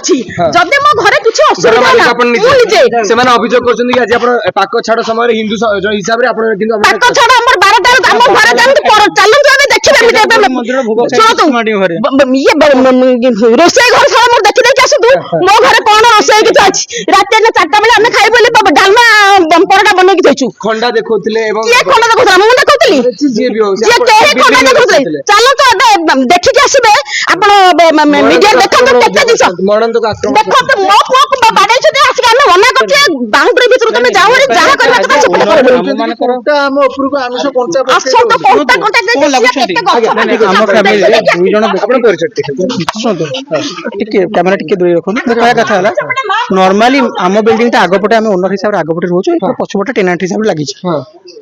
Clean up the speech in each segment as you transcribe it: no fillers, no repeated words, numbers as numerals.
ଅଛି ଯଦି ମୋ ଘରେ କିଛି ଅସୁବିଧା ହେଲା ମୁଁ ନିଜେ ସେମାନେ ଅଭିଯୋଗ କରୁଛନ୍ତି କି ଆଜି ଆପଣ ପାକ ଛାଡ଼ ସମୟରେ ହିନ୍ଦୁ ହିସାବରେ ଆପଣ କିନ୍ତୁ ପାକ ଛାଡ଼ ଆମର 12ଟା ଆମ ଘରେ ଯାଆନ୍ତି ଚାଲନ୍ତୁ ଆମେ ଦେଖିବେ ଇଏ ରୋଷେଇ ଘର ସାରା ମୁଁ ଦେଖି ଦେଇକି ଆସନ୍ତୁ ମୋ ଘରେ କଣ ରୋଷେଇ କିଛି ଅଛି ରାତି 4ଟା ବେଳେ ଆମେ ଖାଇବୁ ବୋଲି ଡାଲମା ପରଟା ବନେଇକି ଦେଇଛୁ ଖଣ୍ଡା ଦେଖଉଥିଲେ ଏବଂ କିଏ ଖଣ୍ଡା ଦେଖଉଥିଲା ମୁଁ ଦେଖଉଥିଲି ଯିଏ କେହି ଖଣ୍ଡା ଦେଖଉଥିଲେ ଚାଲନ୍ତୁ ଏବେ ଦେଖିକି ଆସିବେ ଆପଣ ମିଡିଆ ଦେଖନ୍ତୁ କେତେ ଜିନିଷ ଦେଖନ୍ତୁ ମୋ ପୁଅକୁ ବାଡେଇଛନ୍ତି ଆସିକି ଆମେ ମନା କରୁଛେ ବାଉଣ୍ଡରୀ ଭିତରୁ ତମେ ଯାଅ ଯାହା କରିବା କଥା ସେପଟେ ଆମ ଉପରକୁ ଆମିଷ କଞ୍ଚା ଟିକେ କ୍ୟାମେରା ଟିକେ ଦୂରେଇ ରଖନ୍ତୁ କହିବା କଥା ହେଲା ନର୍ମାଲି ଆମ ବିଲ୍ଡିଂ ଟା ଆଗପଟେ ଆମେ ଓନର ହିସାବରେ ଆଗପଟେ ରହୁଛୁ ପଛପଟେ ଟେନାଣ୍ଟ ହିସାବରେ ଲାଗିଛି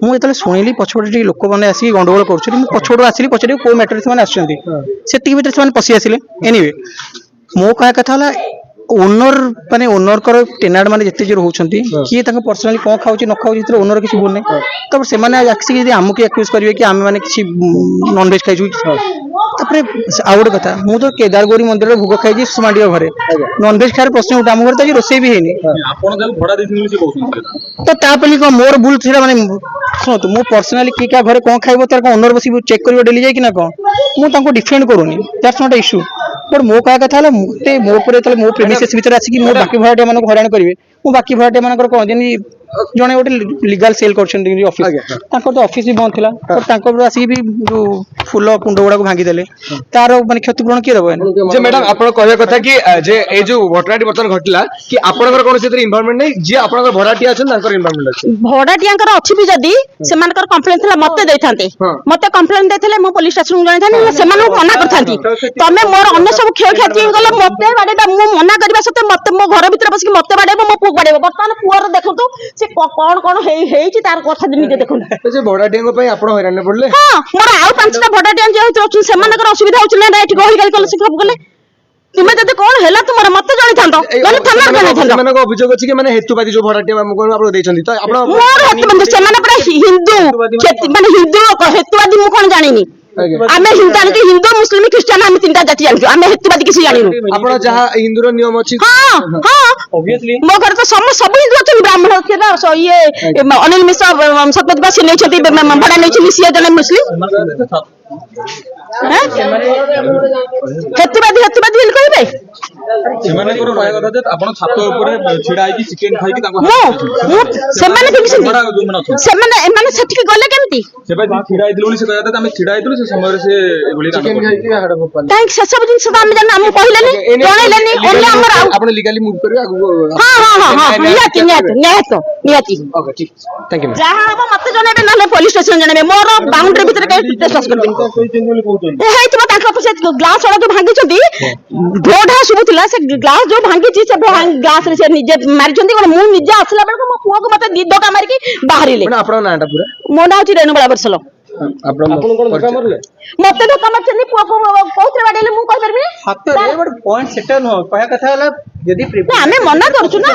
ମୁଁ ଯେତେବେଳେ ଶୁଣିଲି ପଛପଟେ ଟିକେ ଲୋକମାନେ ଆସିକି ଗଣ୍ଡଗୋଳ କରୁଛନ୍ତି ମୁଁ ପଛପଟୁ ଆସିଲି ପଛରେ କୋଉ ମ୍ୟାଟରରେ ସେମାନେ ଆସୁଛନ୍ତି ସେତିକି ଭିତରେ ସେମାନେ ପଶି ଆସିଲେ ଏନିୱେ ମୋ କହିବା କଥା ହେଲା ଓନର ମାନେ ଓନରଙ୍କର ଟେନାଣ୍ଟ ମାନେ ଯେତେ ଜୋର ହଉଛନ୍ତି କିଏ ତାଙ୍କ ପର୍ସନାଲି କଣ ଖାଉଛି ନ ଖାଉଛି ସେଥିରେ ଓନର କିଛି ଭୁଲ ନାହିଁ ତାପରେ ସେମାନେ ଆସିକି ଯଦି ଆମକୁ ଆକ୍ୟୁଜ କରିବେ କି ଆମେ ମାନେ କିଛି ନନଭେଜ ଖାଇଛୁ ତାପରେ ଆଉ ଗୋଟେ କଥା ମୁଁ ତ କେଦାରଗୌରୀ ମନ୍ଦିରରେ ଭୋଗ ଖାଇଛି ସୁମାଣ୍ଡିଆ ଘରେ ନନଭେଜ ଖାଇବାର ପ୍ରଶ୍ନ ଉଠେ ଆମ ଘରେ ତ ଆଜି ରୋଷେଇ ବି ହେଇନି ତ ତାପରେ କଣ ମୋର ଭୁଲ ଥିଲା ମାନେ ଶୁଣନ୍ତୁ ମୁଁ ପର୍ସନାଲି କିଏ କାହା ଘରେ କଣ ଖାଇବ ତାର କଣ ଓନର ବସିକି ଚେକ୍ କରିବ ଡେଲି ଯାଇକି ନା କଣ ମୁଁ ତାଙ୍କୁ ଡିଫେଣ୍ଡ କରୁନି ଦ୍ୟାଟ୍ସ ନଟ୍ ଇସ୍ୟୁ ବଟ୍ ମୋ କହିବା କଥା ହେଲା ମତେ ମୋ ଉପରେ ଯେତେବେଳେ ମୋ ପ୍ରିମିସେସ୍ ଭିତରେ ଆସିକି ମୋ ବାକି ଭଡ଼ାଟିଆ ମାନଙ୍କୁ ହଇରାଣ କରିବେ ମୁଁ ବାକି ଭଡ଼ାଟିଆ ମାନଙ୍କର କଣ ଯେମିତି ଜଣେ ଗୋଟେ ଲିଗାଲ ସେଲ୍ କରିଛନ୍ତି ଅଫିସ ତାଙ୍କର ତ ଅଫିସ ବି ବନ୍ଦ ଥିଲା ତାଙ୍କ ଆସିକି ବି ଯୋଉ ଫୁଲ କୁଣ୍ଡ ଗୁଡାକୁ ଭାଙ୍ଗିଦେଲେ ତାର ମାନେ କ୍ଷତିପୂରଣ କିଏ ଦେବ ଯେ ମ୍ୟାଡାମ ଆପଣ କହିବା କଥା କି ଯେ ଏଇ ଯୋଉ ଘଟଣାଟି ବର୍ତ୍ତମାନ ଘଟିଲା କି ଆପଣଙ୍କର କୌଣସି ଇନଭଲଭମେଣ୍ଟ ନାହିଁ ଯିଏ ଆପଣଙ୍କର ଭଡାଟିଆ ଅଛନ୍ତି ତାଙ୍କର ଇନଭଲଭମେଣ୍ଟ ଅଛି ଭଡାଟିଆଙ୍କର ଅଛି ବି ଯଦି ସେମାନଙ୍କର କମ୍ପ୍ଲେନ ଥିଲା ମତେ ଦେଇଥାନ୍ତେ ମତେ କମ୍ପ୍ଲେନ ଦେଇଥିଲେ ମୁଁ ପୋଲିସ ଷ୍ଟେସନକୁ ଜଣାଇଥାନ୍ତି ସେମାନଙ୍କୁ ମନା କରିଥାନ୍ତି ତମେ ମୋର ଅନ୍ୟ ସବୁ କ୍ଷୟକ୍ଷତି ଗଲେ ମତେ ବାଡେଇବା ମୁଁ ମନା କରିବା ସତ୍ତ୍ୱେ ମତେ ମୋ ଘର ଭିତରେ ବସିକି ମତେ ବାଡେଇବ ମୋ ପୁଅ ବାଡେଇବ ବର୍ତ୍ତମାନ ପୁଅର ଦେଖନ୍ତୁ ସେ କଣ କଣ ହେଇଛି ତାର କଥା ନିଜେ ଦେଖନ୍ତୁ ସେ ଭଡାଟିଆଙ୍କ ପାଇଁ ଆପଣ ହଇରାଣ ପଡିଲେ ହଁ ମୋର ଆଉ 5ଟା ଭଡାଟିଆ ଯେହେତୁ ଅଛନ୍ତି ସେମାନଙ୍କର ଅସୁବିଧା ହଉଛି ନା ଏଠି ଗହଳି ଗାଳି କଲେ ସେ ସବୁ ଗଲେ ତୁମେ ଯଦି କଣ ହେଲା ତୁମର ମତେ ଜଣେଇଥାନ୍ତ ନହେଲେ ଥାନାରେ ଜଣେଇଥାନ୍ତ ସେମାନଙ୍କ ଅଭିଯୋଗ ଅଛି କି ମାନେ ହେତୁବାଦୀ ଯୋଉ ଭଡାଟିଆ ଆମକୁ ଆପଣ ଦେଇଛନ୍ତି ତ ଆପଣ ମୋର ହେତୁବାଦୀ ସେମାନେ ପୁରା ହିନ୍ଦୁ ମାନେ ହିନ୍ଦୁ ହେତୁବାଦୀ ମୁଁ କଣ ଜାଣିନି ଆମେ ଜାଣିଛୁ ହିନ୍ଦୁ ମୁସଲିମ ଖ୍ରୀଷ୍ଟିଆନ ଆମେ 3ଟା ଜାତି ଜାଣିଛୁ ଆମେ ହେତୁବାଦୀ କିଛି ଜାଣିନୁ ଆପଣ ଯାହା ହିନ୍ଦୁର ନିୟମ ଅଛି ହଁ ହଁ ମୋ ଘରେ ତ ସବୁ ହିନ୍ଦୁ ଅଛନ୍ତି ବ୍ରାହ୍ମଣ ଇଏ ଅନିଲ ମିଶ୍ର ସତପତି ବା ସେ ନେଇଛନ୍ତି ଭଡା ନେଇଛନ୍ତି ସିଏ ଜଣେ ମୁସଲିମ ହେତୁବାଦୀ ବୋଲି କହିବେ ସେମାନଙ୍କର କହିବା କଥା ଯେ ଆପଣ ଛାତ ଉପରେ ଛିଡା ହେଇକି ଚିକେନ ଖାଇକି ତାଙ୍କୁ ସେମାନେ ସେମାନେ ଏମାନେ ସେଠିକି ଗଲେ କେମିତି ଛିଡା ହେଇଥିଲୁ ବୋଲି ସେ କହିବା କଥା ଆମେ ଛିଡା ହେଇଥିଲୁ ସେ ସମୟରେ ସେ ଏଭଳି କାହିଁକି ସେସବୁ ଜିନିଷ ତ ଆମେ ଜାଣିନୁ ଆମକୁ କହିଲେନି ଜଣେଇଲେନି ଓନ୍ଲି ଆମର ଆପଣ ଲିଗାଲି ମୁଭ କରିବେ ଆଗକୁ ହଁ ନିହାତି ଯାହା ହବ ମତେ ଜଣେଇବେ ନହେଲେ ପୋଲିସ ଷ୍ଟେସନ ଜଣେଇବେ ମୋର ବାଉଣ୍ଡରୀ ଭିତରେ କେହି ଟ୍ରେସପାସ୍ କରିବେନି ହେଇଥିବ ତାଙ୍କ ସେ ଗ୍ଲାସ ଗୁଡା ଯୋଉ ଭାଙ୍ଗିଛନ୍ତି ଢୋ ଢା ଶୁଭୁଥିଲା ସେ ଗ୍ଲାସ ଯୋଉ ଭାଙ୍ଗିଛି ସେ ଗ୍ଲାସ ରେ ସେ ନିଜେ ମାରିଛନ୍ତି ମୁଁ ନିଜେ ଆସିଲା ବେଳକୁ ମୋ ପୁଅକୁ ମତେ 2 ଧକ୍କା ମାରିକି ବାହାରିଲେ ଆପଣଙ୍କ ନାଁଟା ପୁରା ମୋ ନାଁ ହଉଛି ରେଣୁବାଳା ବର୍ଷଲ ମତେ ଧକ୍କା ମାରିଛନ୍ତି ପୁଅକୁ କୋଉଥିରେ ବାଡେଇଲେ ମୁଁ କହିପାରିବି ପଏଣ୍ଟ ସେଟା ନୁହଁ କହିବା କଥା ହେଲା ଯଦି ଆମେ ମନା କରୁଛୁ ନା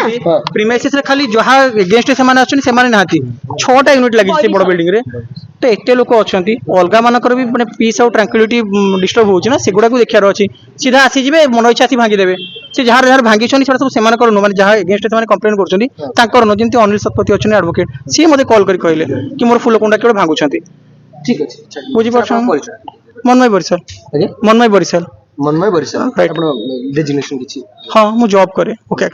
ପ୍ରିମାଇସିସ୍ ରେ ଖାଲି ଯାହା ଏଗେନ୍ଷ୍ଟ ସେମାନେ ଆସୁଛନ୍ତି ସେମାନେ ନାହାନ୍ତି 6ଟା ୟୁନିଟ୍ ଲାଗିଛି ସେ ବଡ ବିଲ୍ଡିଂ ରେ ତ ଏତେ ଲୋକ ଅଛନ୍ତି ଅଲଗା ମାନଙ୍କର ବି ମାନେ ପିସ୍ ଆଉ ଟ୍ରାଙ୍କୁଇଲିଟି ଡିଷ୍ଟର୍ବ ହଉଛି ନା ସେଗୁଡାକୁ ଦେଖିବାର ଅଛି ସିଧା ଆସିଯିବେ ମନ ଇଚ୍ଛା ଆସି ଭାଙ୍ଗିଦେବେ ସେ ଯାହାର ଭାଙ୍ଗିଛନ୍ତି ସେଟା ସବୁ ସେମାନଙ୍କର ନୁହଁ ମାନେ ଯାହା ଏଗେନ୍ଷ୍ଟ ସେମାନେ କମ୍ପ୍ଲେନ୍ କରୁଛନ୍ତି ତାଙ୍କର ନୁହଁ ଯେମିତି ଅନିଲ ଶତପଥୀ ଅଛନ୍ତି ଆଡଭୋକେଟ ସିଏ ମତେ କଲ୍ କରି କହିଲେ କି ମୋର ଫୁଲ କୁଣ୍ଡା କେବଳ ଭାଙ୍ଗୁଛନ୍ତି ଠିକ ଅଛି ବୁଝିପାରୁଛ ମନ୍ମୟ ବରିଶାଲ ମନ୍ମୟ ବରିଶାଲ ଆପଣ ଡେଜିଗ୍ନେସନ କିଛି ହଁ ମୁଁ ଜବ୍ କରେ ଓକେ